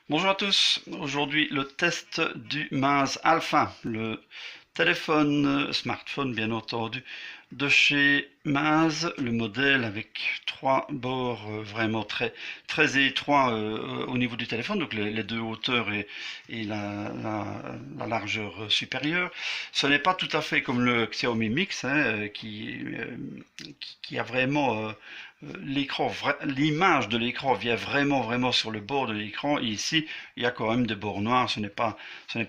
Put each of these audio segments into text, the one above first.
Bonjour à tous, aujourd'hui le test du Maz Alpha, le téléphone smartphone bien entendu de chez Maz, le modèle avec trois bords vraiment très étroits au niveau du téléphone, donc les deux hauteurs et la largeur supérieure. Ce n'est pas tout à fait comme le Xiaomi Mix qui a vraiment l'image de l'écran vient vraiment sur le bord de l'écran. Et ici, il y a quand même des bords noirs. Ce n'est pas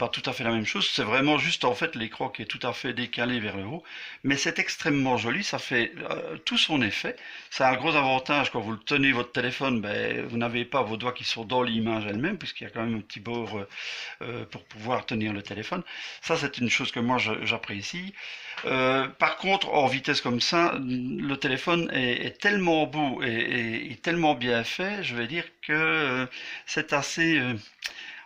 tout à fait la même chose. C'est vraiment juste en fait l'écran qui est tout à fait décalé vers le haut. Mais c'est extrêmement joli. Ça fait tout son effet. Ça a un gros avantage quand vous le tenez votre téléphone. Ben, vous n'avez pas vos doigts qui sont dans l'image elle-même, puisqu'il y a quand même un petit bord pour pouvoir tenir le téléphone. Ça, c'est une chose que moi j'apprécie. Par contre, en vitesse comme ça, le téléphone est tellement beau et tellement bien fait, je vais dire que c'est assez,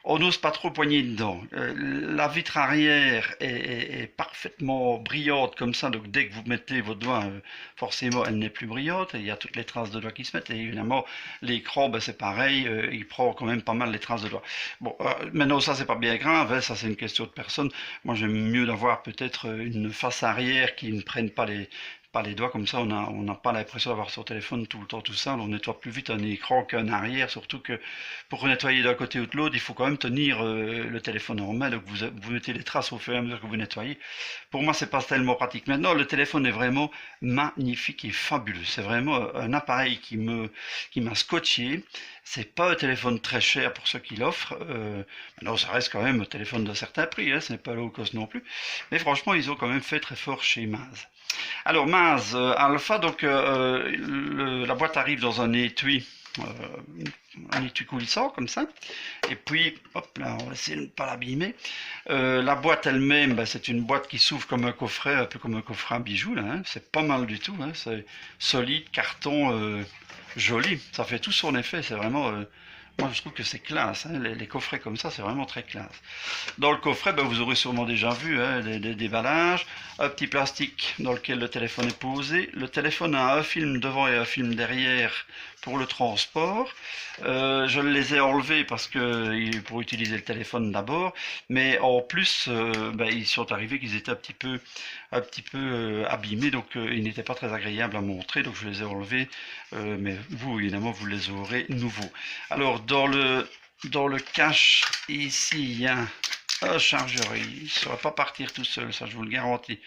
on n'ose pas trop poigner dedans. La vitre arrière est parfaitement brillante comme ça, donc dès que vous mettez vos doigts, forcément elle n'est plus brillante, et il y a toutes les traces de doigts qui se mettent, et évidemment l'écran, ben, c'est pareil, il prend quand même pas mal les traces de doigts. Bon, maintenant ça c'est pas bien grave, hein, ça c'est une question de personne. Moi j'aime mieux d'avoir peut-être une face arrière qui ne prenne pas les doigts, comme ça on n'a pas l'impression d'avoir son téléphone tout le temps tout ça, on nettoie plus vite un écran qu'un arrière, surtout que pour nettoyer d'un côté ou de l'autre, il faut quand même tenir le téléphone en main, donc vous mettez les traces au fur et à mesure que vous nettoyez. Pour moi, c'est pas tellement pratique. Maintenant, le téléphone est vraiment magnifique et fabuleux. C'est vraiment un appareil qui m'a scotché. C'est pas un téléphone très cher pour ceux qui l'offrent. Maintenant, ça reste quand même un téléphone d'un certain prix, hein, ce n'est pas low cost non plus. Mais franchement, ils ont quand même fait très fort chez Maz. Alors Maz Alpha, donc la boîte arrive dans un étui coulissant comme ça. Et puis, hop là, on va essayer de ne pas l'abîmer. La boîte elle-même, bah, c'est une boîte qui s'ouvre comme un coffret, un peu comme un coffret à bijoux là. Hein. C'est pas mal du tout. Hein. C'est solide, carton, joli. Ça fait tout son effet. C'est vraiment. Moi, je trouve que c'est classe. Hein. Les coffrets comme ça, c'est vraiment très classe. Dans le coffret, ben, vous aurez sûrement déjà vu hein, des déballages, un petit plastique dans lequel le téléphone est posé. Le téléphone a un film devant et un film derrière pour le transport. Je les ai enlevés parce que pour utiliser le téléphone d'abord, mais en plus, ben, ils sont arrivés qu'ils étaient un petit peu abîmés, donc ils n'étaient pas très agréables à montrer, donc je les ai enlevés. Mais vous, évidemment, vous les aurez nouveaux. Alors, dans le cache, ici, il y a un chargeur. Il ne saurait pas partir tout seul, ça je vous le garantis.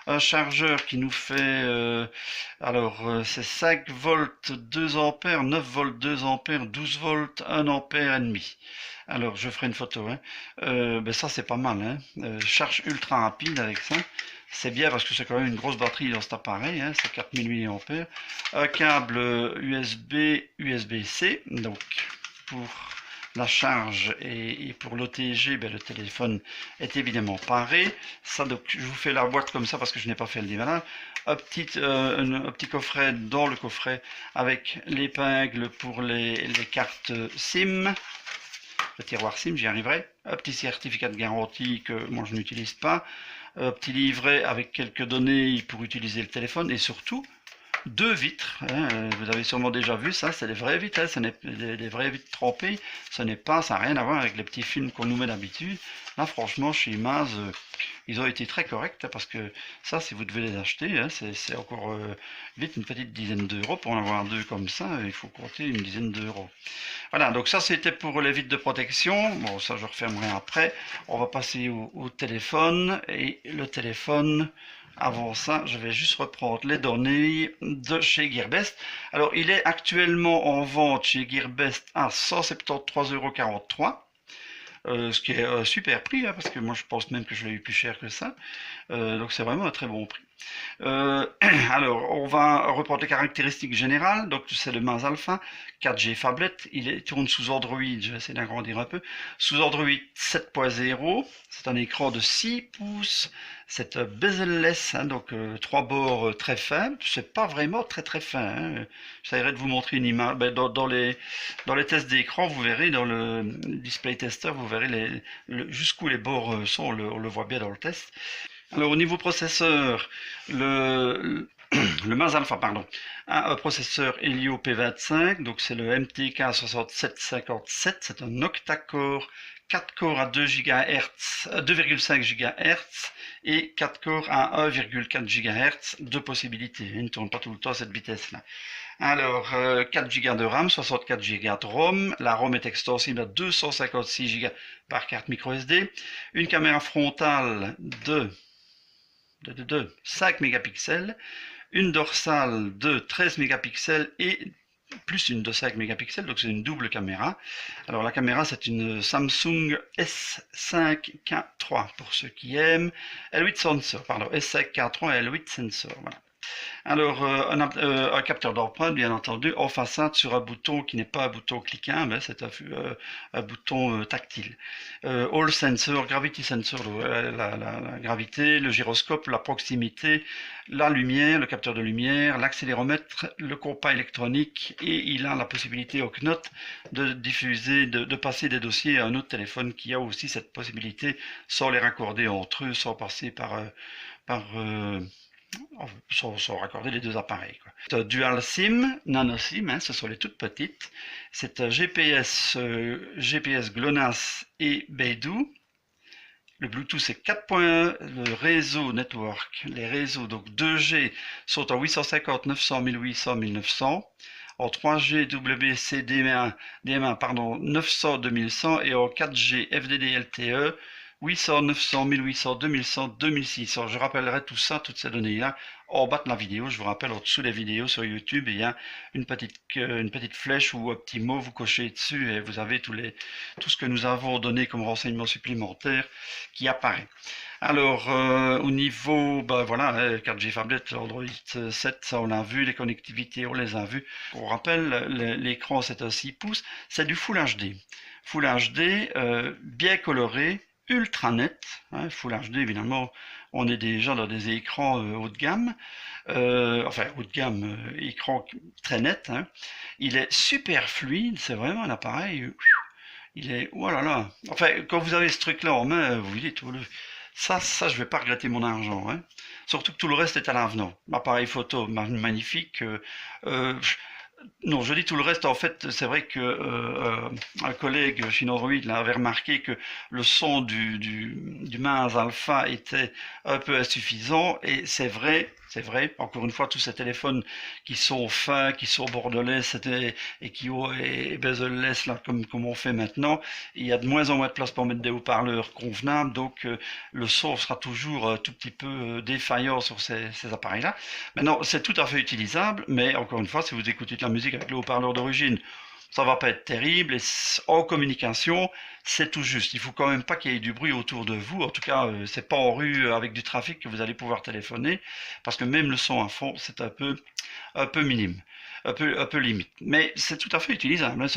Un chargeur qui nous fait, c'est 5 volts 2 ampères, 9 volts 2 ampères, 12 volts 1 ampère et demi. Alors, je ferai une photo. Hein. Ben ça, c'est pas mal. Hein. Charge ultra rapide avec ça. C'est bien parce que c'est quand même une grosse batterie dans cet appareil. Hein. C'est 4000 mAh. Un câble USB, USB-C. Donc, pour la charge et pour l'OTG, ben, le téléphone est évidemment paré. Ça, donc, je vous fais la boîte comme ça parce que je n'ai pas fait le déballage. Un petit coffret dans le coffret avec l'épingle pour les cartes SIM. Le tiroir SIM, j'y arriverai. Un petit certificat de garantie que moi je n'utilise pas. Un petit livret avec quelques données pour utiliser le téléphone et surtout deux vitres, hein, vous avez sûrement déjà vu ça, c'est des vraies vitres, hein, ce n'est des vraies vitres trempées, ça n'a rien à voir avec les petits films qu'on nous met d'habitude. Là franchement chez Imaz, ils ont été très corrects, hein, parce que ça si vous devez les acheter, hein, c'est encore vite une petite dizaine d'euros, pour en avoir deux comme ça, il faut compter une dizaine d'euros. Voilà, donc ça c'était pour les vitres de protection, bon ça je refermerai après, on va passer au téléphone, et le téléphone... Avant ça, je vais juste reprendre les données de chez Gearbest. Alors, il est actuellement en vente chez Gearbest à 173,43 €. Ce qui est un super prix, hein, parce que moi je pense même que je l'ai eu plus cher que ça. Donc c'est vraiment un très bon prix. Alors, on va reprendre les caractéristiques générales. Donc, c'est le Maz Alpha, 4G phablet. Tourne sous Android, je vais essayer d'agrandir un peu. Sous Android 7.0. C'est un écran de 6 pouces. C'est bezel-less, hein, donc trois bords très fins. C'est pas vraiment très fin. Hein. J'essaierai de vous montrer une image. Ben, dans les tests d'écran, vous verrez, dans le display tester, vous verrez jusqu'où les bords sont. On le voit bien dans le test. Alors au niveau processeur, le MAS Alpha, pardon, a un processeur Helio P25, donc c'est le MTK 6757, c'est un octa-core, 4 corps à 2 GHz, 2,5 GHz et 4 corps à 1,4 GHz, deux possibilités, il ne tourne pas tout le temps à cette vitesse-là. Alors, 4 Go de RAM, 64 Go de ROM, la ROM est extensible à 256 Go par carte microSD, une caméra frontale de 5 mégapixels, une dorsale de 13 mégapixels et plus une de 5 mégapixels, donc c'est une double caméra. Alors la caméra, c'est une Samsung S5K3 pour ceux qui aiment. L8 sensor, pardon, S5K3 et L8 sensor, voilà. Alors, un capteur d'empreinte, bien entendu, en façade sur un bouton qui n'est pas un bouton cliquant, mais c'est un bouton tactile. Hall sensor, gravity sensor, la gravité, le gyroscope, la proximité, la lumière, le capteur de lumière, l'accéléromètre, le compas électronique, et il a la possibilité au CNOT de diffuser, de passer des dossiers à un autre téléphone qui a aussi cette possibilité sans les raccorder entre eux, sans passer sans raccorder les deux appareils, quoi. C'est un dual SIM, nano SIM, hein, ce sont les toutes petites. C'est un GPS GLONASS et Beidou. Le Bluetooth c'est 4.1, le réseau network, les réseaux donc 2G sont en 850, 900, 1800, 1900. En 3G WC DM1 pardon, 900, 2100 et en 4G FDD LTE 800, 900, 1800, 2100, 2600. Je rappellerai tout ça, toutes ces données-là, en bas de la vidéo. Je vous rappelle, en dessous des vidéos sur YouTube, il y a une petite flèche ou un petit mot, vous cochez dessus et vous avez tout ce que nous avons donné comme renseignements supplémentaires qui apparaît. Alors, au niveau, ben voilà, 4G phablet, Android 7, ça on l'a vu, les connectivités, on les a vues. On rappelle, l'écran c'est un 6 pouces, c'est du Full HD. Full HD, bien coloré, ultra net, hein, Full HD évidemment, on est déjà dans des écrans haut de gamme, enfin haut de gamme, écran très net, hein. Il est super fluide, c'est vraiment un appareil, il est, oh là là, enfin quand vous avez ce truc là en main, vous dites, ça je vais pas regretter mon argent, hein. Surtout que tout le reste est à l'avenant, appareil photo magnifique, non, je dis tout le reste. En fait, c'est vrai que un collègue chez Android avait remarqué que le son du MAS Alpha était un peu insuffisant. Et c'est vrai. Encore une fois, tous ces téléphones qui sont fins, qui sont borderless et qui ont et bezel-less là, comme on fait maintenant, il y a de moins en moins de place pour mettre des haut-parleurs convenables. Donc, le son sera toujours un tout petit peu défaillant sur ces appareils-là. Maintenant, c'est tout à fait utilisable, mais encore une fois, si vous écoutez de la musique avec le haut-parleur d'origine, ça va pas être terrible, et en communication, c'est tout juste. Il faut quand même pas qu'il y ait du bruit autour de vous. En tout cas, c'est pas en rue avec du trafic que vous allez pouvoir téléphoner, parce que même le son à fond, c'est un peu minime, un peu limite. Mais c'est tout à fait utilisable, hein.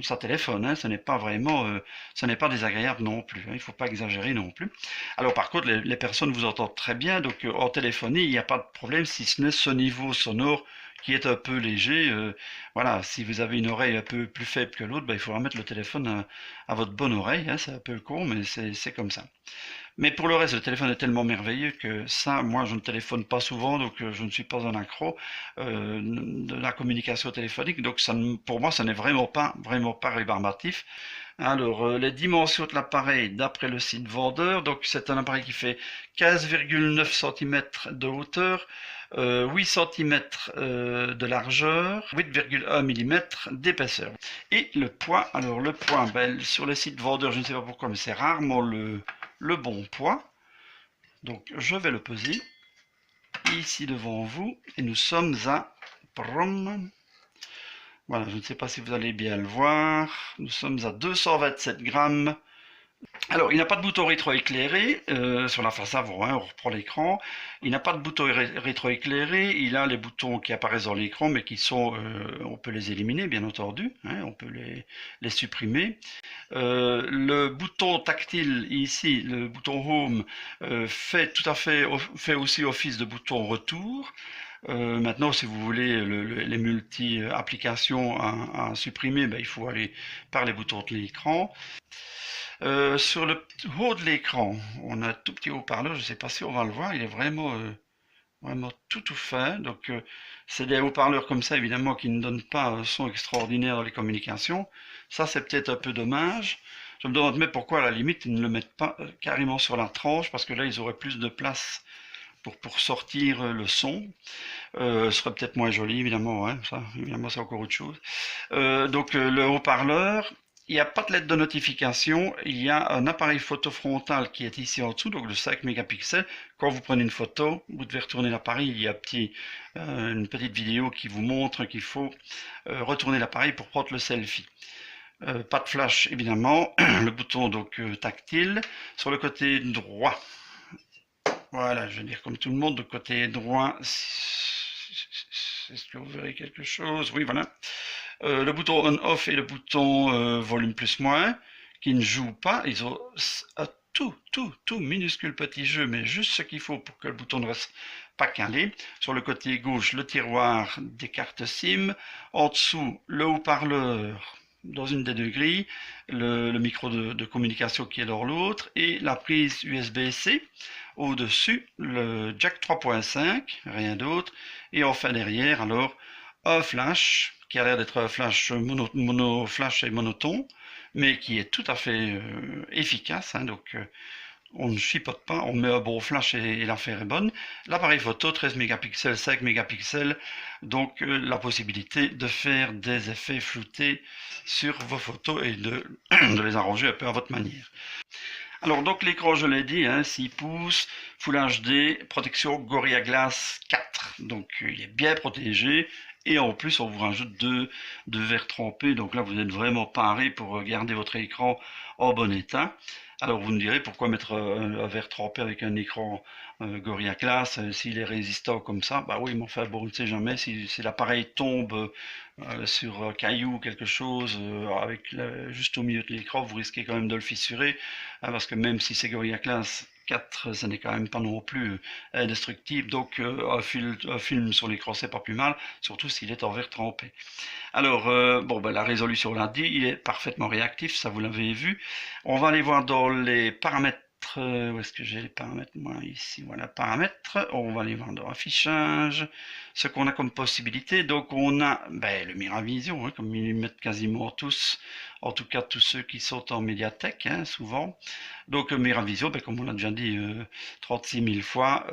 Ça téléphone, hein. Ce n'est pas vraiment, ce n'est pas désagréable non plus, hein. Il faut pas exagérer non plus. Alors par contre, les personnes vous entendent très bien, donc en téléphonie, il n'y a pas de problème, si ce n'est ce niveau sonore qui est un peu léger. Voilà, si vous avez une oreille un peu plus faible que l'autre, ben, il faudra mettre le téléphone à votre bonne oreille, hein. C'est un peu con, mais c'est comme ça. Mais pour le reste, le téléphone est tellement merveilleux que ça, moi, je ne téléphone pas souvent, donc je ne suis pas un accro de la communication téléphonique. Donc pour moi, ça n'est vraiment pas rébarbatif. Alors, les dimensions de l'appareil, d'après le site vendeur, donc c'est un appareil qui fait 15,9 cm de hauteur, 8 cm de largeur, 8,1 mm d'épaisseur. Et le poids, alors le poids, ben, sur le site vendeur, je ne sais pas pourquoi, mais c'est rarement le bon poids. Donc je vais le peser ici devant vous, et nous sommes à... Voilà, je ne sais pas si vous allez bien le voir, nous sommes à 227 grammes. Alors, il n'a pas de bouton rétroéclairé sur la face avant, hein, on reprend l'écran. Il n'a pas de bouton rétroéclairé, il a les boutons qui apparaissent dans l'écran, mais qui sont, on peut les éliminer, bien entendu, hein, on peut les supprimer. Le bouton tactile ici, le bouton Home, fait aussi office de bouton retour. Maintenant, si vous voulez les multi-applications à supprimer, ben, il faut aller par les boutons de l'écran. Sur le haut de l'écran, on a un tout petit haut-parleur, je ne sais pas si on va le voir, il est vraiment vraiment tout fait. Donc c'est des haut-parleurs comme ça évidemment qui ne donnent pas un son extraordinaire dans les communications. Ça c'est peut-être un peu dommage. Je me demande mais pourquoi à la limite ils ne le mettent pas carrément sur la tranche, parce que là ils auraient plus de place pour sortir le son. Ce serait peut-être moins joli évidemment, hein, ça évidemment c'est encore autre chose. Donc le haut-parleur, il n'y a pas de lettre de notification, il y a un appareil photo frontal qui est ici en dessous, donc de 5 mégapixels. Quand vous prenez une photo, vous devez retourner l'appareil, il y a une petite vidéo qui vous montre qu'il faut retourner l'appareil pour prendre le selfie. Pas de flash évidemment, le bouton donc tactile. Sur le côté droit, voilà, je veux dire comme tout le monde, de côté droit, est-ce que vous verrez quelque chose? Oui, voilà. Le bouton on-off et le bouton volume plus-moins, qui ne jouent pas. Ils ont un tout minuscule petit jeu, mais juste ce qu'il faut pour que le bouton ne reste pas calé. Sur le côté gauche, le tiroir des cartes SIM. En dessous, le haut-parleur dans une des deux grilles, le micro de communication qui est dans l'autre, et la prise USB-C. Au-dessus, le jack 3.5, rien d'autre. Et enfin derrière, alors, un flash, qui a l'air d'être un flash flash et monotone, mais qui est tout à fait efficace, hein, donc on ne chipote pas, on met un bon flash et l'affaire est bonne. L'appareil photo 13 mégapixels, 5 mégapixels, donc la possibilité de faire des effets floutés sur vos photos et de les arranger un peu à votre manière. Alors donc l'écran, je l'ai dit, hein, 6 pouces, Full HD, protection Gorilla Glass 4, donc il est bien protégé, et en plus on vous rajoute deux verres trempés, donc là vous êtes vraiment paré pour garder votre écran en bon état. Alors vous me direz pourquoi mettre un verre trempé avec un écran Gorilla Glass s'il est résistant comme ça. Bah oui, mais enfin bon, on ne sait jamais si l'appareil tombe sur un caillou ou quelque chose juste au milieu de l'écran, vous risquez quand même de le fissurer, hein, parce que même si c'est Gorilla Glass 4, ça n'est quand même pas non plus indestructible, donc un film sur l'écran c'est pas plus mal, surtout s'il est en verre trempé. Alors, bon, ben, la résolution, on l'a dit, il est parfaitement réactif, ça vous l'avez vu. On va aller voir dans les paramètres. Où est-ce que j'ai les paramètres? Moi, ici, voilà, paramètres. On va aller voir dans affichage. Ce qu'on a comme possibilité. Donc, on a ben, le Miravision, hein, comme ils mettent quasiment tous. En tout cas, tous ceux qui sont en médiathèque, hein, souvent. Donc, Miravision, ben, comme on l'a déjà dit 36 000 fois,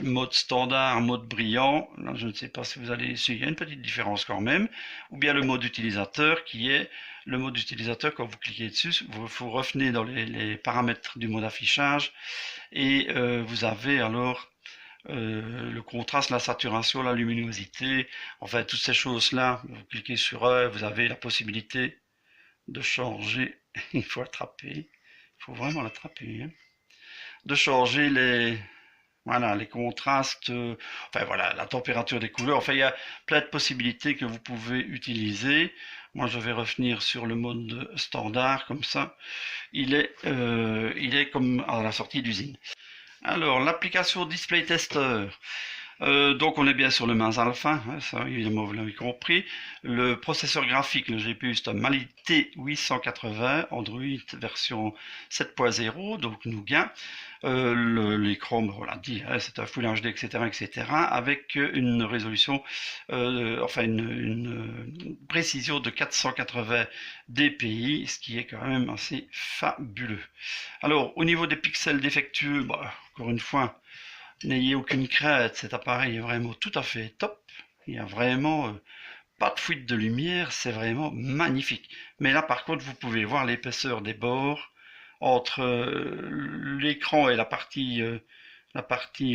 mode standard, mode brillant. Là, je ne sais pas si vous allez essayer. Il y a une petite différence quand même. Ou bien le mode utilisateur qui est le mode utilisateur. Quand vous cliquez dessus, vous revenez dans les paramètres du mode affichage et vous avez alors le contraste, la saturation, la luminosité, enfin toutes ces choses-là. Vous cliquez sur un, vous avez la possibilité de changer. Il faut attraper, il faut vraiment l'attraper, hein. De changer voilà, les contrastes, enfin voilà, la température des couleurs, enfin il y a plein de possibilités que vous pouvez utiliser. Moi je vais revenir sur le mode standard, comme ça, il est comme à la sortie d'usine. Alors, l'application Display Tester. Donc on est bien sur le Mars Alpha, hein, ça évidemment vous l'avez compris. Le processeur graphique, le GPU, c'est un Mali T880, Android version 7.0, donc Nougat. L'écran, on l'a dit, hein, c'est un Full HD, etc., etc., avec une résolution, enfin une précision de 480 dpi, ce qui est quand même assez fabuleux. Alors, au niveau des pixels défectueux, bah, encore une fois, n'ayez aucune crainte, cet appareil est vraiment tout à fait top. Il n'y a vraiment pas de fuite de lumière, c'est vraiment magnifique. Mais là par contre vous pouvez voir l'épaisseur des bords entre l'écran et la partie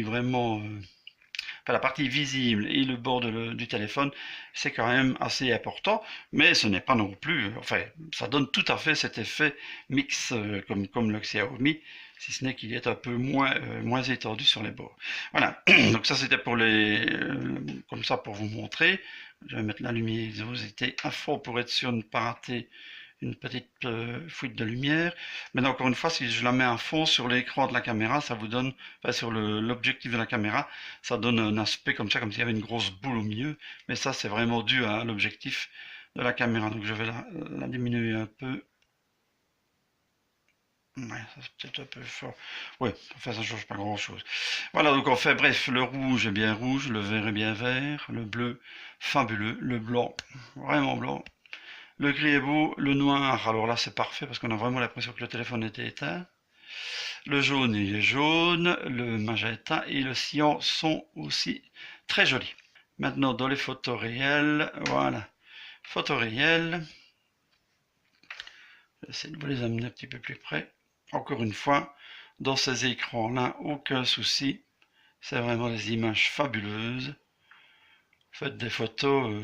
vraiment enfin, la partie visible et le bord du téléphone, c'est quand même assez important, mais ce n'est pas non plus, enfin, ça donne tout à fait cet effet mix comme le Xiaomi, si ce n'est qu'il est un peu moins étendu sur les bords. Voilà, donc ça c'était pour comme ça pour vous montrer. Je vais mettre la luminosité à fond pour être sûr de ne pas rater une petite fuite de lumière. Mais encore une fois, si je la mets à fond sur l'écran de la caméra, ça vous donne, enfin sur l'objectif de la caméra, ça donne un aspect comme ça, comme s'il y avait une grosse boule au milieu. Mais ça, c'est vraiment dû à l'objectif de la caméra. Donc je vais la diminuer un peu. Ouais, ça c'est peut-être un peu fort. Ouais, enfin ça change pas grand-chose. Voilà, donc on fait, bref, le rouge est bien rouge, le vert est bien vert, le bleu, fabuleux, le blanc, vraiment blanc. Le gris est beau, le noir, alors là c'est parfait parce qu'on a vraiment l'impression que le téléphone était éteint. Le jaune, il est jaune, le magenta et le cyan sont aussi très jolis. Maintenant, dans les photos réelles, voilà, photos réelles, j'essaie de vous les amener un petit peu plus près. Encore une fois, dans ces écrans-là, aucun souci, c'est vraiment des images fabuleuses. Faites des photos,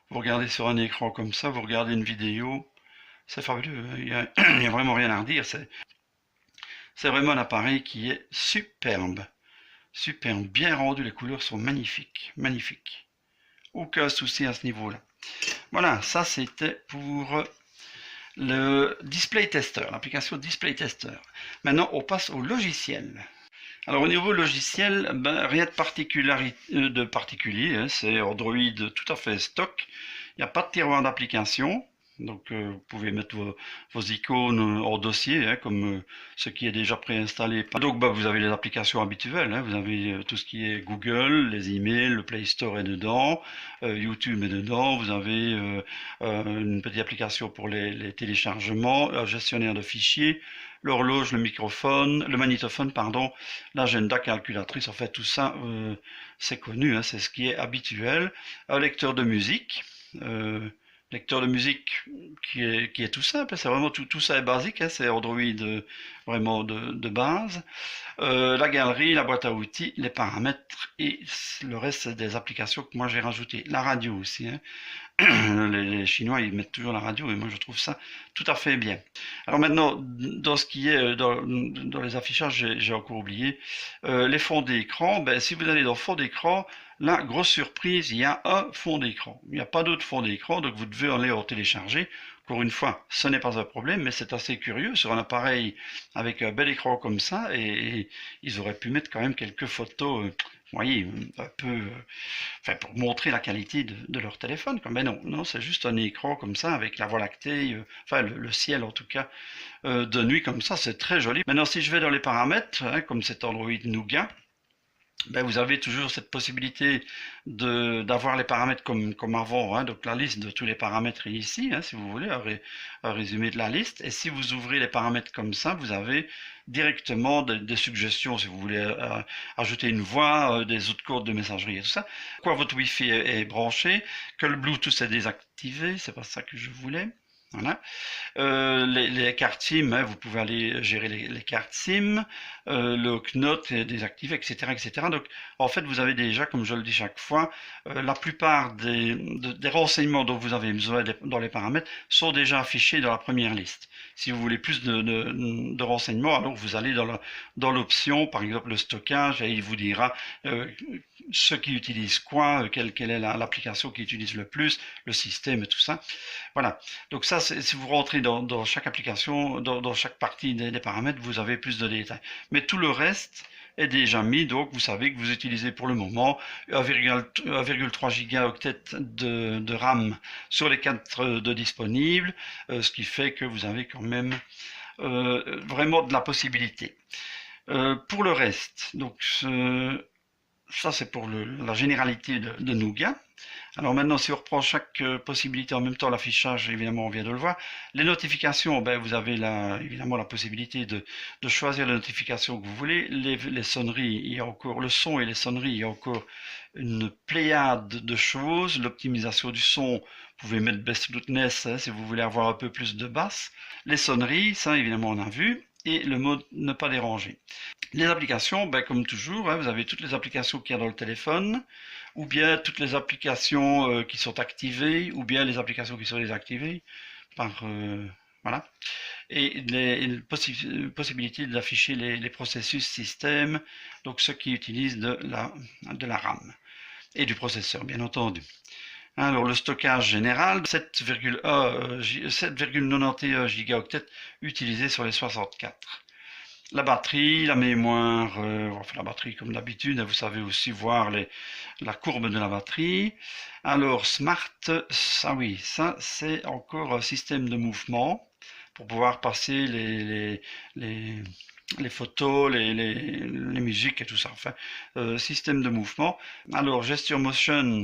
vous regardez sur un écran comme ça, vous regardez une vidéo, c'est fabuleux, il n'y a, il y a vraiment rien à redire, c'est vraiment un appareil qui est superbe. Superbe, bien rendu, les couleurs sont magnifiques, magnifiques. Aucun souci à ce niveau-là. Voilà, ça c'était pour le Display Tester, l'application Display Tester. Maintenant, on passe au logiciel. Alors au niveau logiciel, ben, rien de particulier, hein, c'est Android tout à fait stock. Il n'y a pas de tiroir d'application. Donc vous pouvez mettre vos icônes en dossier, hein, comme ce qui est déjà préinstallé. Donc bah, vous avez les applications habituelles, hein, vous avez tout ce qui est Google, les emails, le Play Store est dedans, YouTube est dedans, vous avez une petite application pour les téléchargements, un gestionnaire de fichiers, l'horloge, le microphone, le magnétophone, pardon, l'agenda, calculatrice, en fait tout ça c'est connu, hein, c'est ce qui est habituel. Un lecteur de musique. Lecteur de musique qui est tout simple, c'est vraiment tout ça est basique, hein, c'est Android vraiment de base. La galerie, la boîte à outils, les paramètres et le reste c'est des applications que moi j'ai rajoutées. La radio aussi, hein. Les Chinois ils mettent toujours la radio et moi je trouve ça tout à fait bien. Alors maintenant, dans ce qui est dans les affichages, j'ai encore oublié les fonds d'écran. Ben, si vous allez dans fond d'écran, là, grosse surprise, il y a un fond d'écran. Il n'y a pas d'autre fond d'écran, donc vous devez aller en télécharger. Encore une fois, ce n'est pas un problème, mais c'est assez curieux sur un appareil avec un bel écran comme ça, et ils auraient pu mettre quand même quelques photos, vous voyez, un peu, enfin, pour montrer la qualité de leur téléphone. Mais non, non, c'est juste un écran comme ça avec la voie lactée, enfin le ciel en tout cas, de nuit comme ça, c'est très joli. Maintenant, si je vais dans les paramètres, hein, comme c'est Android Nougat, ben, vous avez toujours cette possibilité d'avoir les paramètres comme avant, hein. Donc la liste de tous les paramètres est ici, hein, si vous voulez, un résumé de la liste. Et si vous ouvrez les paramètres comme ça, vous avez directement des suggestions si vous voulez ajouter une voix, des autres codes de messagerie et tout ça. Quoi, votre Wi-Fi est branché, que le Bluetooth est désactivé, c'est pas ça que je voulais. Voilà. Les cartes SIM, hein, vous pouvez aller gérer les cartes SIM, le Knot est désactivé, etc., etc. Donc, en fait, vous avez déjà, comme je le dis chaque fois, la plupart des renseignements dont vous avez besoin dans les paramètres sont déjà affichés dans la première liste. Si vous voulez plus de renseignements, alors vous allez dans l'option, par exemple le stockage, et il vous dira ceux qui utilisent quoi, quelle est l'application qui utilise le plus, le système et tout ça. Voilà. Donc ça, si vous rentrez dans chaque application, dans chaque partie des paramètres, vous avez plus de détails. Mais tout le reste est déjà mis, donc vous savez que vous utilisez pour le moment 1,3 gigaoctets de RAM sur les 4 de disponibles, ce qui fait que vous avez quand même vraiment de la possibilité. Pour le reste, donc ça c'est pour la généralité de Nougat. Alors maintenant, si on reprend chaque possibilité en même temps, l'affichage, évidemment, on vient de le voir. Les notifications, ben, vous avez évidemment la possibilité de choisir les notifications que vous voulez. Les sonneries, il y a encore le son et les sonneries, il y a encore une pléiade de choses. L'optimisation du son, vous pouvez mettre bass loudness, hein, si vous voulez avoir un peu plus de basse. Les sonneries, ça évidemment on a vu. Et le mode ne pas déranger. Les applications, ben, comme toujours, hein, vous avez toutes les applications qu'il y a dans le téléphone, ou bien toutes les applications qui sont activées, ou bien les applications qui sont désactivées, voilà. Et les possibilités d'afficher les processus système, donc ceux qui utilisent de la RAM, et du processeur, bien entendu. Alors le stockage général, 7,91 gigaoctets utilisés sur les 64. La batterie, la mémoire, enfin la batterie comme d'habitude, vous savez aussi voir la courbe de la batterie. Alors Smart, ça oui, ça c'est encore un système de mouvement, pour pouvoir passer les photos, les musiques et tout ça. Enfin, système de mouvement. Alors, Gesture Motion,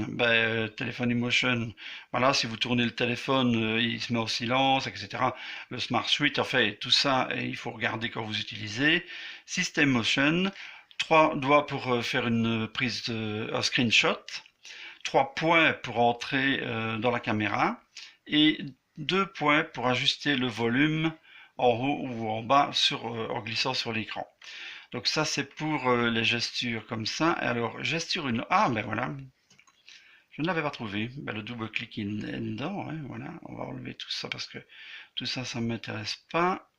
Telephony Motion, voilà, si vous tournez le téléphone, il se met en silence, etc. Le Smart Switch, enfin, tout ça, il faut regarder quand vous utilisez. System Motion, 3 doigts pour faire une prise un screenshot, 3 points pour entrer dans la caméra et 2 points pour ajuster le volume en haut ou en bas en glissant sur l'écran. Donc ça c'est pour les gestures comme ça. Alors gesture une... Ah ben voilà, je ne l'avais pas trouvé. Ben, le double clic est dedans, hein, voilà. On va enlever tout ça parce que tout ça, ça ne m'intéresse pas.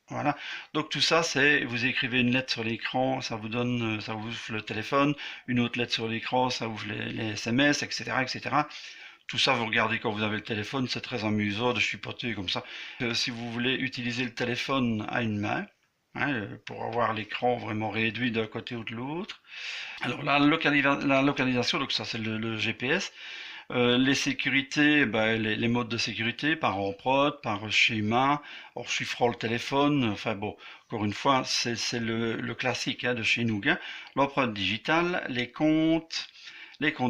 Voilà, donc tout ça c'est, vous écrivez une lettre sur l'écran, ça vous donne, ça vous ouvre le téléphone, une autre lettre sur l'écran, ça ouvre les SMS, etc., etc. Tout ça vous regardez quand vous avez le téléphone, c'est très amusant de chipoter comme ça. Si vous voulez utiliser le téléphone à une main, hein, pour avoir l'écran vraiment réduit d'un côté ou de l'autre. Alors la localisation, donc ça c'est le GPS. Les sécurités, les modes de sécurité par empreinte, par schéma, en chiffrant le téléphone, enfin bon, encore une fois, c'est le classique hein, de chez Nougat. L'empreinte digitale, les comptes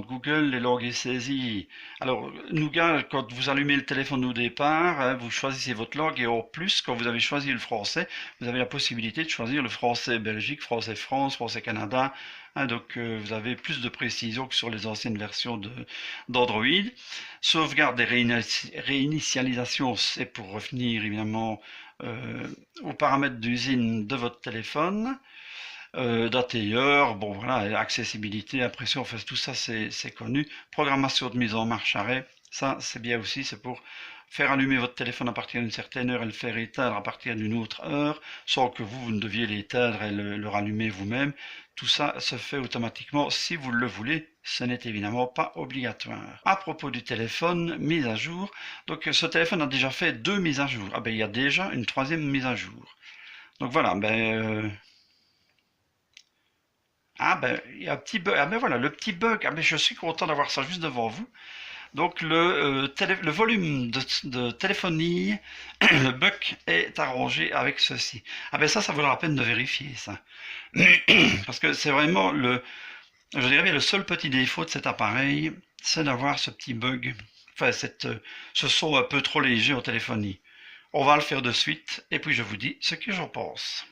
Google, les langues et saisies. Alors, Nougat, quand vous allumez le téléphone au départ, hein, vous choisissez votre langue et en plus, quand vous avez choisi le français, vous avez la possibilité de choisir le français Belgique, français France, français Canada. Hein, donc, vous avez plus de précision que sur les anciennes versions d'Android. Sauvegarde et réinitialisation, c'est pour revenir évidemment aux paramètres d'usine de votre téléphone. Date et heure, bon voilà, accessibilité, impression, enfin tout ça c'est connu. Programmation de mise en marche arrêt, ça c'est bien aussi, c'est pour faire allumer votre téléphone à partir d'une certaine heure et le faire éteindre à partir d'une autre heure, sans que vous ne deviez l'éteindre et le rallumer vous-même. Tout ça se fait automatiquement si vous le voulez, ce n'est évidemment pas obligatoire. À propos du téléphone, mise à jour, donc ce téléphone a déjà fait 2 mises à jour. Ah ben il y a déjà une 3e mise à jour. Donc voilà, ah ben, il y a un petit bug. Ah ben voilà, le petit bug. Ah ben je suis content d'avoir ça juste devant vous. Donc le volume de téléphonie, le bug est arrangé avec ceci. Ah ben ça vaut la peine de vérifier ça. Parce que c'est vraiment je dirais bien le seul petit défaut de cet appareil, c'est d'avoir ce petit bug. Enfin, ce son un peu trop léger en téléphonie. On va le faire de suite et puis je vous dis ce que j'en pense.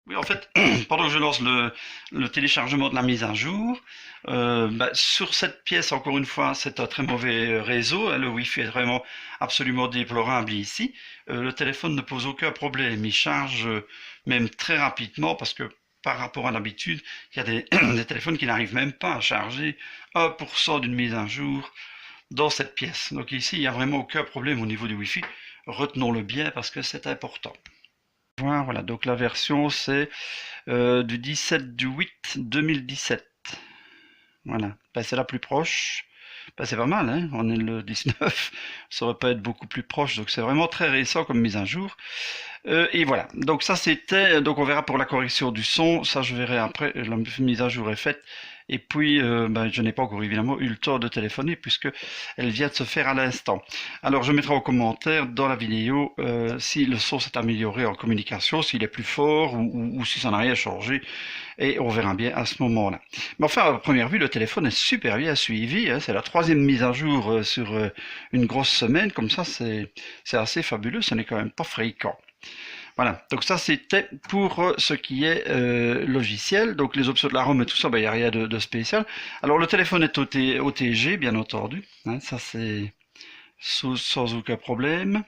Oui, en fait, pendant que je lance le téléchargement de la mise à jour, sur cette pièce, encore une fois, c'est un très mauvais réseau. Hein, le Wi-Fi est vraiment absolument déplorable ici. Le téléphone ne pose aucun problème. Il charge même très rapidement parce que par rapport à l'habitude, il y a des téléphones qui n'arrivent même pas à charger 1% d'une mise à jour dans cette pièce. Donc ici, il n'y a vraiment aucun problème au niveau du Wi-Fi. Retenons-le bien parce que c'est important. Voilà, donc la version c'est du 17 du 8 2017. Voilà, c'est la plus proche. C'est pas mal, hein, on est le 19, ça aurait pas être beaucoup plus proche, donc c'est vraiment très récent comme mise à jour. Et voilà, donc ça c'était, donc on verra pour la correction du son, ça je verrai après, la mise à jour est faite. Et puis, je n'ai pas encore évidemment eu le temps de téléphoner puisque elle vient de se faire à l'instant. Alors, je mettrai en commentaire dans la vidéo si le son s'est amélioré en communication, s'il est plus fort ou si ça n'a rien changé. Et on verra bien à ce moment-là. Mais enfin, à première vue, le téléphone est super bien suivi. Hein, c'est la 3e mise à jour sur une grosse semaine. Comme ça, c'est assez fabuleux. Ce n'est quand même pas fréquent. Voilà, donc ça c'était pour ce qui est logiciel, donc les options de la ROM et tout ça, il n'y a rien de spécial. Alors le téléphone est OTG, bien entendu, hein, ça c'est sans aucun problème.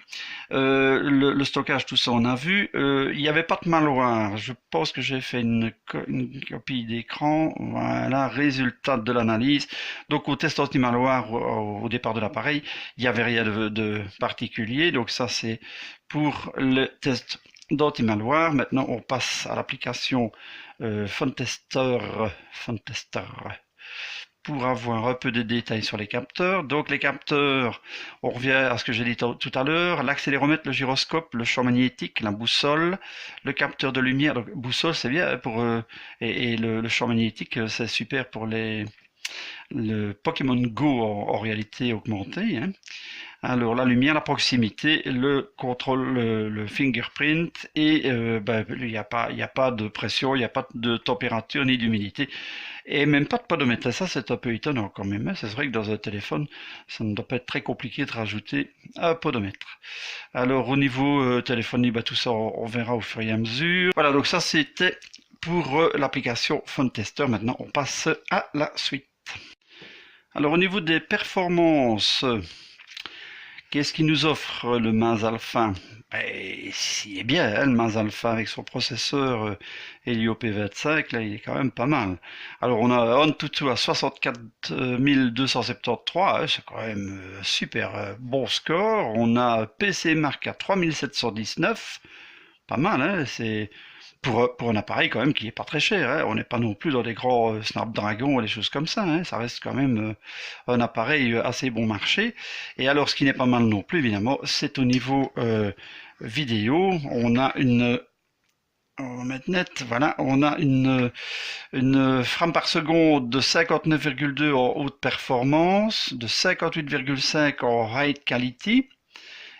Le stockage, tout ça on a vu. Il n'y avait pas de malware, je pense que j'ai fait une copie d'écran, voilà, résultat de l'analyse. Donc au test anti-malware au départ de l'appareil, il n'y avait rien de particulier, donc ça c'est pour le test d'anti-malware. Maintenant, on passe à l'application Phone-Tester pour avoir un peu de détails sur les capteurs. Donc les capteurs, on revient à ce que j'ai dit tout à l'heure, l'accéléromètre, le gyroscope, le champ magnétique, la boussole, le capteur de lumière. Donc boussole c'est bien pour et le champ magnétique c'est super pour le Pokémon Go en réalité augmentée. Hein. Alors la lumière, la proximité, le contrôle, le fingerprint et il n'y a pas de pression, il n'y a pas de température ni d'humidité et même pas de podomètre. Ça c'est un peu étonnant quand même, hein. C'est vrai que dans un téléphone, ça ne doit pas être très compliqué de rajouter un podomètre. Alors au niveau téléphonie, tout ça on verra au fur et à mesure. Voilà, donc ça c'était pour l'application Phone Tester. Maintenant on passe à la suite. Alors au niveau des performances, qu'est-ce qui nous offre le Maz Alpha? Il est bien, hein, le Maz Alpha avec son processeur Helio P25, là il est quand même pas mal. Alors on a AnTuTu à 64 273, hein, c'est quand même super bon score. On a PC Mark à 3719, pas mal, hein, c'est pour un appareil quand même qui est pas très cher, hein. On n'est pas non plus dans des grands Snapdragon ou des choses comme ça, hein. Ça reste quand même un appareil assez bon marché. Et alors ce qui n'est pas mal non plus évidemment, c'est au niveau vidéo. On a une on va mettre net, voilà, on a une frame par seconde de 59,2 en haute performance, de 58,5 en high quality,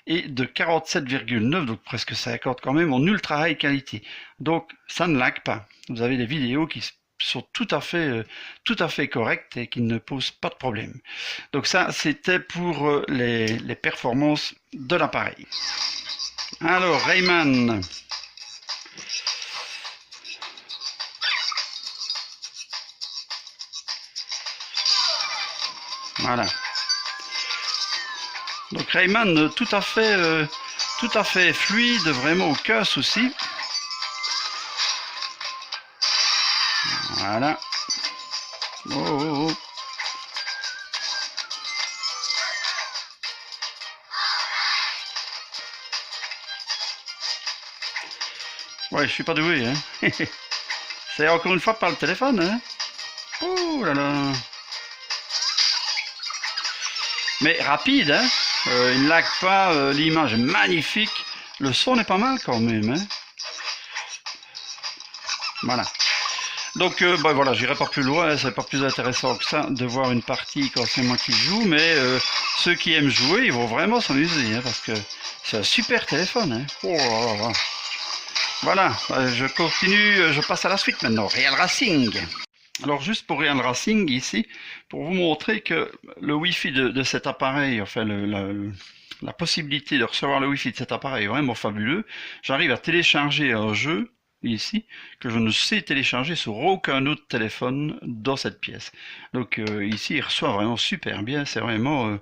et de 47,9, donc presque 50 quand même, en ultra high quality. Donc ça ne lag pas. Vous avez des vidéos qui sont tout à fait correctes et qui ne posent pas de problème. Donc ça, c'était pour les performances de l'appareil. Alors, Rayman. Voilà. Donc Rayman, tout à fait fluide, vraiment aucun souci. Voilà. Oh, oh, oh. Ouais, je suis pas doué, hein. C'est encore une fois par le téléphone, hein. Oh là là. Mais rapide, hein. Il ne lag pas, l'image est magnifique. Le son est pas mal quand même, hein. Voilà. Donc voilà, j'irai pas plus loin, c'est pas plus intéressant que ça de voir une partie quand c'est moi qui joue, mais ceux qui aiment jouer, ils vont vraiment s'amuser, hein, parce que c'est un super téléphone, hein. Oh là là. Voilà, je continue, je passe à la suite maintenant. Real Racing. Alors juste pour Real Racing ici, pour vous montrer que le Wi-Fi de cet appareil, enfin la possibilité de recevoir le Wi-Fi de cet appareil est vraiment fabuleux. J'arrive à télécharger un jeu ici que je ne sais télécharger sur aucun autre téléphone dans cette pièce. Donc ici il reçoit vraiment super bien, c'est vraiment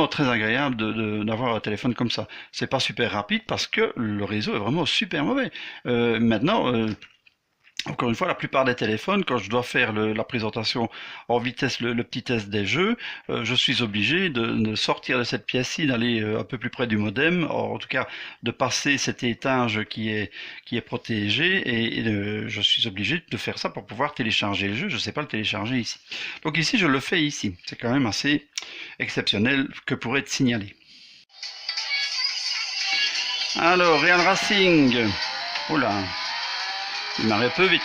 très agréable d'avoir un téléphone comme ça. C'est pas super rapide parce que le réseau est vraiment super mauvais. Maintenant, encore une fois, la plupart des téléphones, quand je dois faire la présentation en vitesse, le petit test des jeux, je suis obligé de sortir de cette pièce-ci, d'aller un peu plus près du modem, en tout cas de passer cet étage qui est protégé, et je suis obligé de faire ça pour pouvoir télécharger le jeu. Je ne sais pas le télécharger ici. Donc ici, je le fais ici. C'est quand même assez exceptionnel que pour être signalé. Alors, Real Racing. Oula. Il m'arrive un peu vite.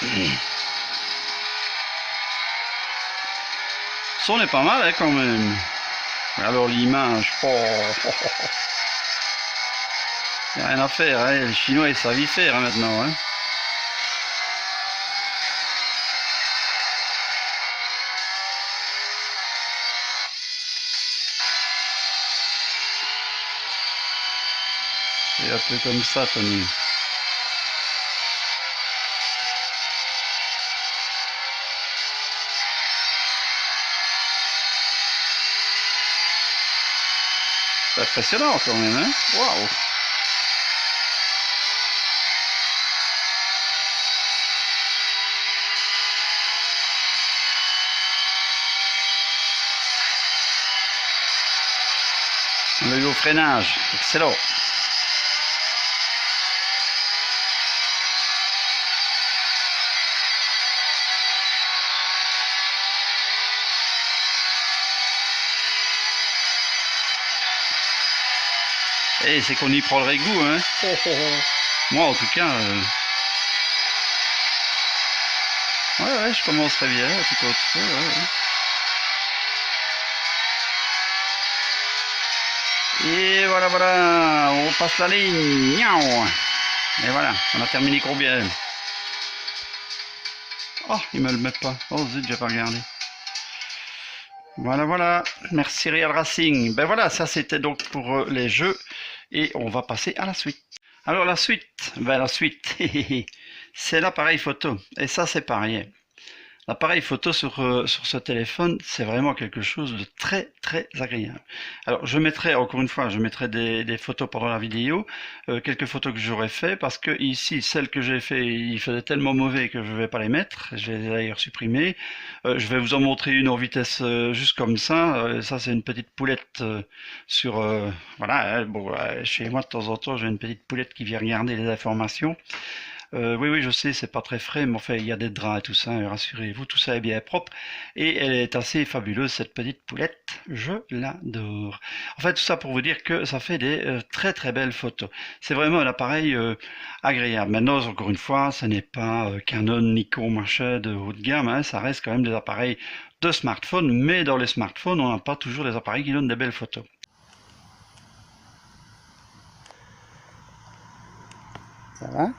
Le son est pas mal, hein, quand même. Alors l'image, y a rien à faire, hein. Les Chinois ils savent y faire, hein, maintenant, hein. C'est un peu comme ça, Tony. C'est impressionnant quand même, hein. Waouh. Le au freinage, excellent. Et c'est qu'on y prendrait goût, hein. Moi, en tout cas, ouais, je commencerai bien, tout compte fait, ouais. Et voilà, voilà, on passe la ligne. Miaou. Et voilà, on a terminé combien? Oh, il me le met pas. Oh zut, j'ai pas regardé. Voilà, voilà. Merci Real Racing. Ben voilà, ça c'était donc pour les jeux. Et on va passer à la suite. Alors la suite, ben la suite, c'est l'appareil photo. Et ça c'est pareil. L'appareil photo sur ce téléphone, c'est vraiment quelque chose de très très agréable. Alors je mettrai, encore une fois, je mettrai des photos pendant la vidéo, quelques photos que j'aurais fait, parce que ici, celles que j'ai fait, il faisait tellement mauvais que je ne vais pas les mettre, je vais les d'ailleurs supprimer. Je vais vous en montrer une en vitesse juste comme ça. Ça c'est une petite poulette sur... voilà, bon, chez moi de temps en temps j'ai une petite poulette qui vient regarder les informations. Oui, oui, je sais, c'est pas très frais, mais enfin, il y a des draps et tout ça, rassurez-vous, tout ça est bien propre. Et elle est assez fabuleuse, cette petite poulette. Je l'adore. En fait, tout ça pour vous dire que ça fait des très très belles photos. C'est vraiment un appareil agréable. Maintenant, encore une fois, ce n'est pas Canon, Nikon, machin de haut de gamme, hein, ça reste quand même des appareils de smartphone, mais dans les smartphones, on n'a pas toujours des appareils qui donnent des belles photos. Ça va?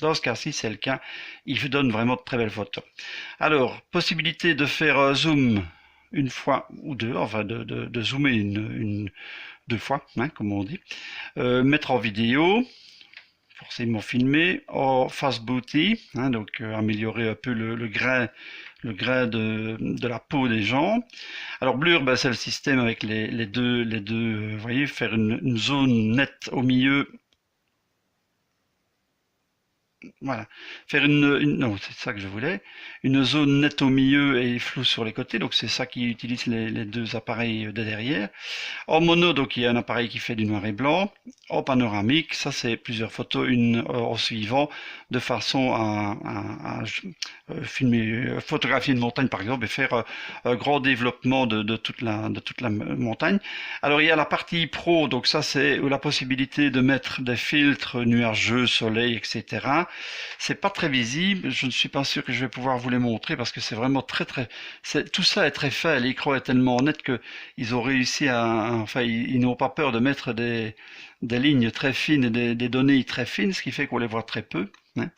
Dans ce cas-ci, c'est le cas. Il donne vraiment de très belles photos. Alors, possibilité de faire zoom une fois ou deux, enfin de zoomer deux fois, hein, comme on dit. Mettre en vidéo, forcément filmer, en face booty, hein, donc améliorer un peu le grain de la peau des gens. Alors blur, ben, c'est le système avec les deux, vous voyez, faire une zone nette au milieu. Voilà, faire non, c'est ça que je voulais, une zone nette au milieu et floue sur les côtés, donc c'est ça qui utilise les deux appareils de derrière. En mono, donc il y a un appareil qui fait du noir et blanc. En panoramique, ça c'est plusieurs photos, une en suivant, de façon à filmer, photographier une montagne par exemple et faire un grand développement de toute la montagne. Alors il y a la partie pro, donc ça c'est la possibilité de mettre des filtres nuageux, soleil, etc. C'est pas très visible, je ne suis pas sûr que je vais pouvoir vous les montrer parce que c'est vraiment tout ça est très fin, l'écran est tellement net que ils ont réussi enfin ils n'ont pas peur de mettre des lignes très fines et des données très fines, ce qui fait qu'on les voit très peu, hein.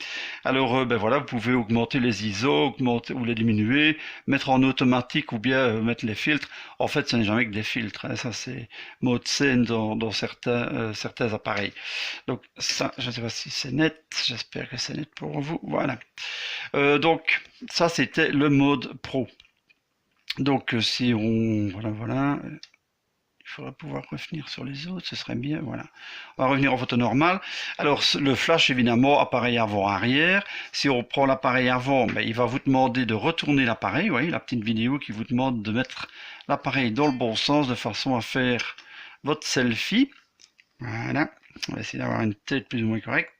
Alors ben voilà, vous pouvez augmenter les ISO, augmenter ou les diminuer, mettre en automatique ou bien mettre les filtres. En fait, ce n'est jamais que des filtres, hein. Ça c'est mode scène dans certains appareils. Donc ça, je ne sais pas si c'est net, j'espère que c'est net pour vous. Voilà. Donc ça c'était le mode pro. Donc si on voilà, il faudrait pouvoir revenir sur les autres, ce serait bien, voilà. On va revenir en photo normale. Alors le flash évidemment, appareil avant-arrière. Si on prend l'appareil avant, ben, il va vous demander de retourner l'appareil, vous voyez la petite vidéo qui vous demande de mettre l'appareil dans le bon sens de façon à faire votre selfie. Voilà, on va essayer d'avoir une tête plus ou moins correcte.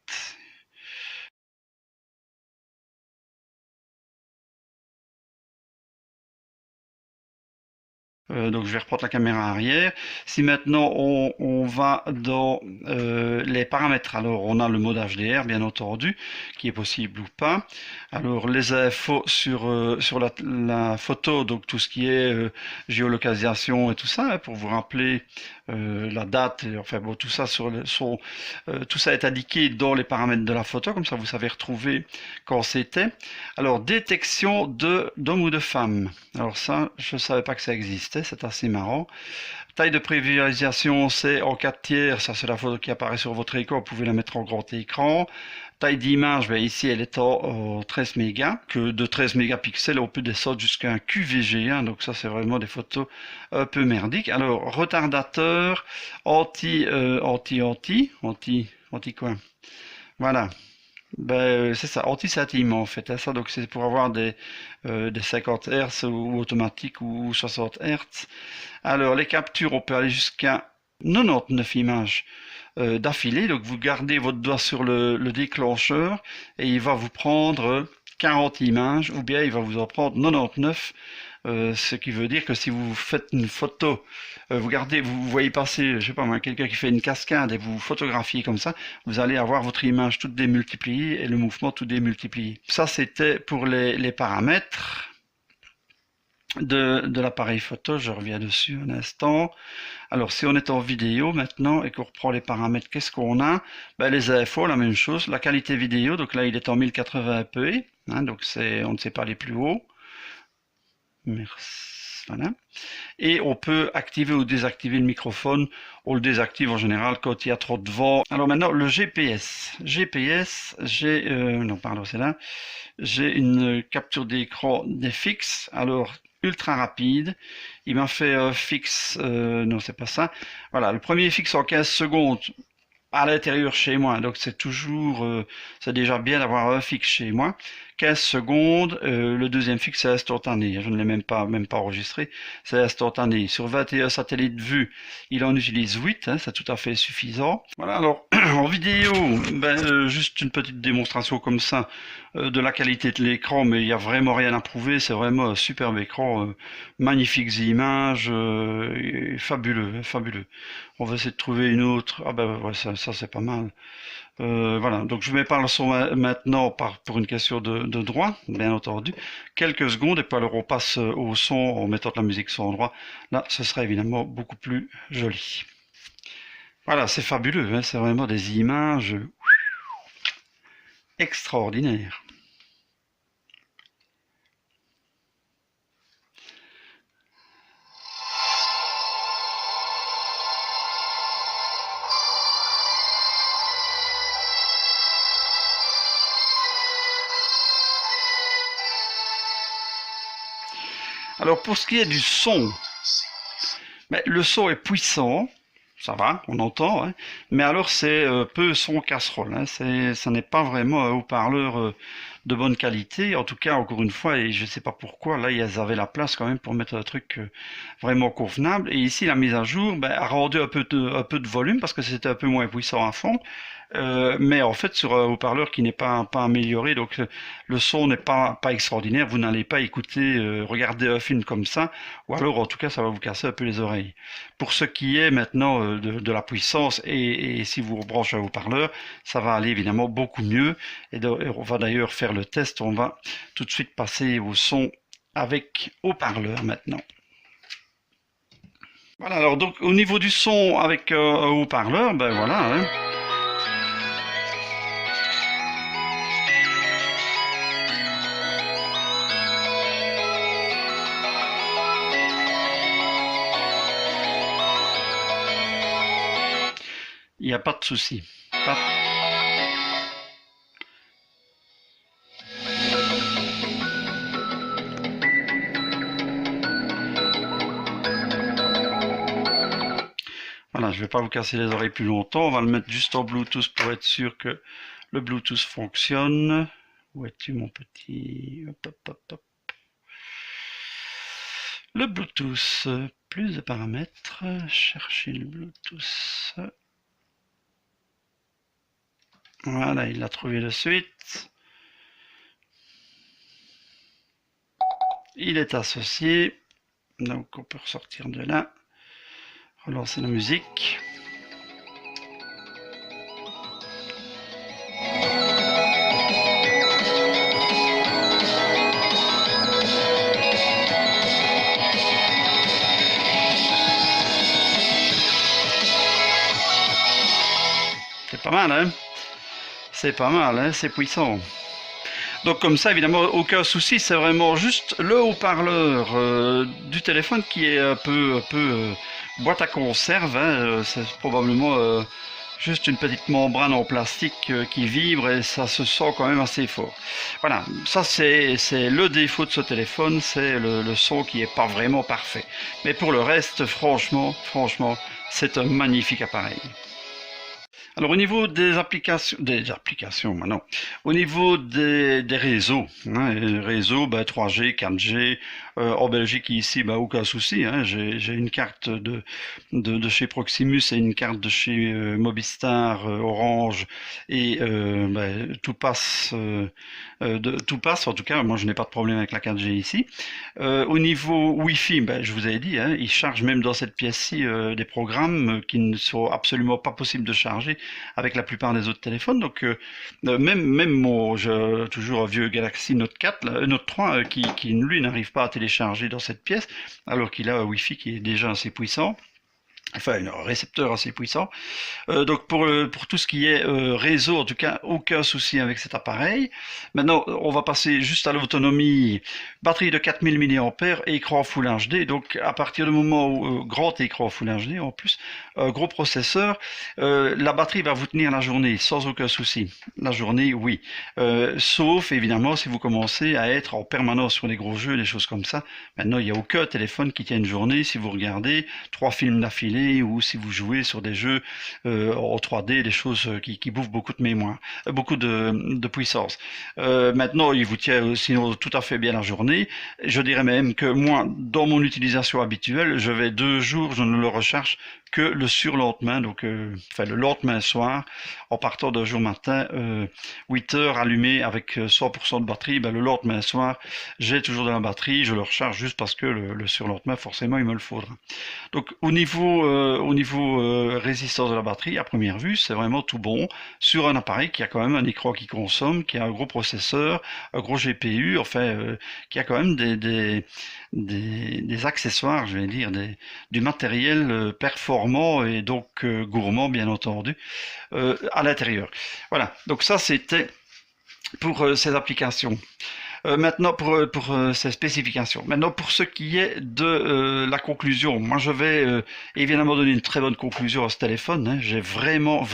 Donc je vais reprendre la caméra arrière. Si maintenant on va dans les paramètres, alors on a le mode HDR bien entendu, qui est possible ou pas. Alors les infos sur la photo, donc tout ce qui est géolocalisation et tout ça, hein, pour vous rappeler la date, enfin bon, tout ça tout ça est indiqué dans les paramètres de la photo, comme ça vous savez retrouver quand c'était. Alors, détection d'homme ou de femme. Alors ça, je ne savais pas que ça existait, c'est assez marrant. Taille de prévisualisation, c'est en 4 tiers, ça c'est la photo qui apparaît sur votre écran, vous pouvez la mettre en grand écran. Taille d'image, ben ici elle est en 13 mégas, que de 13 mégapixels on peut descendre jusqu'à un QVG, hein, donc ça c'est vraiment des photos un peu merdiques. Alors retardateur, anti quoi? Voilà. Ben, c'est ça, anti-scintillement en fait, hein, ça donc c'est pour avoir des 50 Hz ou automatiques ou 60 Hz. Alors les captures, on peut aller jusqu'à 99 images d'affilée, donc vous gardez votre doigt sur le déclencheur et il va vous prendre 40 images ou bien il va vous en prendre 99. Ce qui veut dire que si vous faites une photo, vous voyez passer, je sais pas moi, quelqu'un qui fait une cascade et vous photographiez comme ça, vous allez avoir votre image toute démultipliée et le mouvement tout démultiplié. Ça, c'était pour les paramètres de l'appareil photo. Je reviens dessus un instant. Alors, si on est en vidéo maintenant et qu'on reprend les paramètres, qu'est-ce qu'on a? Ben, les AFO, la même chose. La qualité vidéo, donc là, il est en 1080p, hein, donc on ne sait pas les plus hauts. Merci. Voilà. Et on peut activer ou désactiver le microphone. On le désactive en général quand il y a trop de vent. Alors maintenant, le GPS. GPS, non, pardon, c'est là. J'ai une capture d'écran des fixes. Alors, ultra rapide. Il m'a fait un fixe. Non, c'est pas ça. Voilà, le premier fixe en 15 secondes à l'intérieur chez moi, donc c'est toujours, c'est déjà bien d'avoir un fixe chez moi. 15 secondes, le deuxième fixe c'est instantané, je ne l'ai même pas enregistré, c'est instantané. Sur 21 satellites vus, il en utilise 8, hein, c'est tout à fait suffisant. Voilà, alors en vidéo, ben, juste une petite démonstration comme ça de la qualité de l'écran, mais il n'y a vraiment rien à prouver, c'est vraiment un superbe écran, magnifiques images, fabuleux, fabuleux. On va essayer de trouver une autre. Ah ben ouais, ça c'est pas mal. Voilà, donc je mets pas le son maintenant pour une question de droit, bien entendu. Quelques secondes et puis alors on passe au son en mettant de la musique son droit. Là, ce sera évidemment beaucoup plus joli. Voilà, c'est fabuleux, hein, c'est vraiment des images extraordinaires. Alors pour ce qui est du son, ben, le son est puissant, ça va, on entend, hein, mais alors c'est peu son casserole, hein, ça n'est pas vraiment un haut-parleur de bonne qualité, en tout cas encore une fois, et je ne sais pas pourquoi, là ils avaient la place quand même pour mettre un truc vraiment convenable, et ici la mise à jour ben, a rendu un peu de volume parce que c'était un peu moins puissant à fond. Mais en fait sur un haut-parleur qui n'est pas amélioré, donc le son n'est pas extraordinaire, vous n'allez pas écouter, regarder un film comme ça, ou alors en tout cas ça va vous casser un peu les oreilles. Pour ce qui est maintenant de la puissance, et si vous rebranchez un haut-parleur, ça va aller évidemment beaucoup mieux, et on va d'ailleurs faire le test, on va tout de suite passer au son avec haut-parleur maintenant. Voilà, alors donc au niveau du son avec un haut-parleur, ben voilà, hein. Il n'y a pas de souci. Voilà, je ne vais pas vous casser les oreilles plus longtemps. On va le mettre juste en Bluetooth pour être sûr que le Bluetooth fonctionne. Où es-tu mon petit? Hop, hop, hop, hop. Le Bluetooth, plus de paramètres. Chercher le Bluetooth. Voilà, il l'a trouvé de suite. Il est associé. Donc on peut ressortir de là. Relancer la musique. pas mal, hein? C'est pas mal, hein? C'est puissant. Donc comme ça, évidemment, aucun souci, c'est vraiment juste le haut-parleur du téléphone qui est un peu boîte à conserve, hein, c'est probablement juste une petite membrane en plastique qui vibre et ça se sent quand même assez fort. Voilà, ça c'est le défaut de ce téléphone, c'est le son qui est pas vraiment parfait. Mais pour le reste, franchement, c'est un magnifique appareil. Alors au niveau des applications maintenant, au niveau des réseaux, hein, les réseaux 3G, 4G, en Belgique ici, aucun souci, hein, j'ai une carte de chez Proximus et une carte de chez Mobistar, Orange et tout passe, en tout cas moi je n'ai pas de problème avec la 4G ici. Au niveau Wi-Fi, je vous avais dit, hein, il charge même dans cette pièce-ci des programmes qui ne sont absolument pas possibles de charger avec la plupart des autres téléphones. Donc même toujours un vieux Galaxy Note 4, Note 3, qui lui n'arrive pas à télécharger dans cette pièce, alors qu'il a un Wi-Fi qui est déjà assez puissant. Enfin, un récepteur assez puissant. Donc pour tout ce qui est réseau, en tout cas, aucun souci avec cet appareil. Maintenant, on va passer juste à l'autonomie. Batterie de 4000 mAh, écran Full HD. Donc à partir du moment où grand écran Full HD, en plus, gros processeur, la batterie va vous tenir la journée sans aucun souci. La journée, oui. Sauf évidemment si vous commencez à être en permanence sur des gros jeux, des choses comme ça. Maintenant, il n'y a aucun téléphone qui tient une journée. Si vous regardez 3 films d'affilée, ou si vous jouez sur des jeux en 3D, des choses qui bouffent beaucoup de mémoire, beaucoup de puissance. Maintenant, il vous tient sinon tout à fait bien la journée. Je dirais même que moi, dans mon utilisation habituelle, je vais 2 jours, je ne le recharge que le surlendemain, donc le lendemain soir, en partant d'un jour matin, 8 heures allumé avec 100% de batterie, le lendemain soir, j'ai toujours de la batterie, je le recharge juste parce que le surlendemain, forcément, il me le faudra. Donc au niveau résistance de la batterie, à première vue, c'est vraiment tout bon sur un appareil qui a quand même un écran qui consomme, qui a un gros processeur, un gros GPU, qui a quand même des accessoires, je vais dire, du matériel performant et donc gourmand, bien entendu, à l'intérieur. Voilà, donc ça c'était pour ces applications. Maintenant, pour ces spécifications. Maintenant, pour ce qui est de la conclusion, moi je vais évidemment donner une très bonne conclusion à ce téléphone. Hein. J'ai vraiment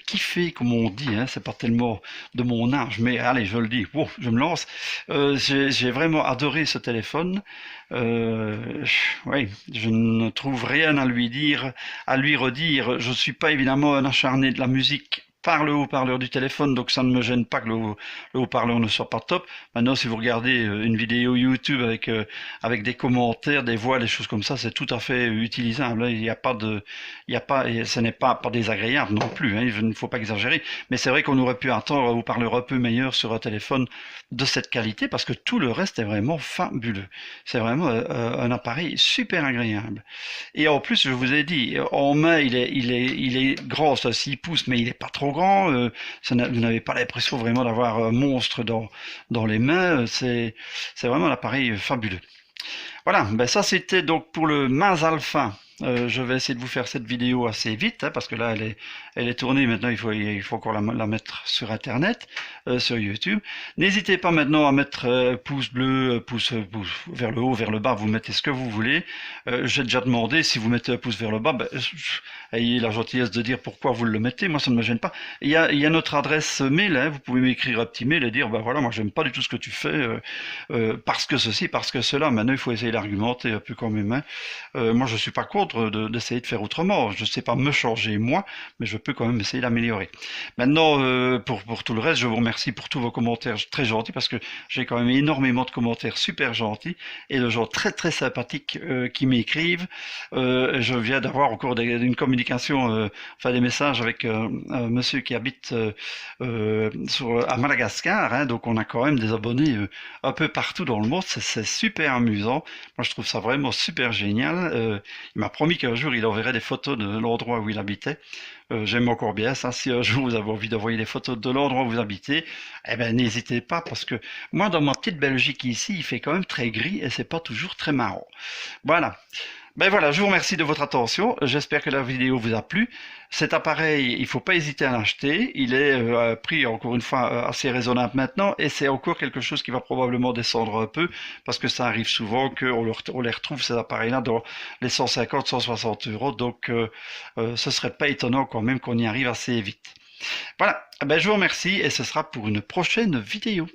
kiffé, comme on dit. Hein. C'est pas tellement de mon âge, mais allez, je le dis. Wow, je me lance. J'ai vraiment adoré ce téléphone. Oui, je ne trouve rien à lui dire, à lui redire. Je suis pas évidemment un acharné de la musique par le haut-parleur du téléphone, donc ça ne me gêne pas que le haut-parleur ne soit pas top. Maintenant, si vous regardez une vidéo YouTube avec des commentaires, des voix, des choses comme ça, c'est tout à fait utilisable. Il n'y a pas et ce n'est pas désagréable non plus. Hein, il ne faut pas exagérer. Mais c'est vrai qu'on aurait pu attendre un haut-parleur un peu meilleur sur un téléphone de cette qualité, parce que tout le reste est vraiment fabuleux. C'est vraiment un appareil super agréable. Et en plus, je vous ai dit, en main, il est grand, ça 6 pouces, mais il n'est pas trop grand. Vous n'avez pas l'impression vraiment d'avoir un monstre dans les mains. C'est vraiment un appareil fabuleux. Voilà, ça c'était donc pour le Maz Alpha. Je vais essayer de vous faire cette vidéo assez vite, hein, parce que là elle est tournée, maintenant il faut encore la mettre sur internet, sur YouTube. N'hésitez pas maintenant à mettre pouce bleu, pouce vers le haut, vers le bas, vous mettez ce que vous voulez. J'ai déjà demandé, si vous mettez un pouce vers le bas, ayez la gentillesse de dire pourquoi vous le mettez, moi ça ne me gêne pas. Il y a notre adresse mail, hein, vous pouvez m'écrire un petit mail et dire voilà, moi j'aime pas du tout ce que tu fais, parce que ceci, parce que cela. Maintenant il faut essayer d'argumenter un peu quand même. Hein. Moi je suis pas contre d'essayer de faire autrement. Je ne sais pas me changer moi, mais je peux quand même essayer d'améliorer. Maintenant, pour tout le reste, je vous remercie pour tous vos commentaires très gentils, parce que j'ai quand même énormément de commentaires super gentils et de gens très sympathiques qui m'écrivent. Je viens d'avoir encore une communication, des messages avec un monsieur qui habite à Madagascar, hein, donc on a quand même des abonnés un peu partout dans le monde. C'est super amusant. Moi je trouve ça vraiment super génial. Il m'a promis qu'un jour il enverrait des photos de l'endroit où il habitait. J'aime encore bien ça. Si un jour vous avez envie d'envoyer des photos de l'endroit où vous habitez, n'hésitez pas, parce que moi dans ma petite Belgique ici, il fait quand même très gris et c'est pas toujours très marrant. Voilà. Ben voilà, je vous remercie de votre attention. J'espère que la vidéo vous a plu. Cet appareil, il ne faut pas hésiter à l'acheter. Il est prix, encore une fois, assez raisonnable maintenant. Et c'est encore quelque chose qui va probablement descendre un peu. Parce que ça arrive souvent on les retrouve, ces appareils-là, dans les 150, 160 euros. Donc, ce serait pas étonnant quand même qu'on y arrive assez vite. Voilà, ben, je vous remercie et ce sera pour une prochaine vidéo.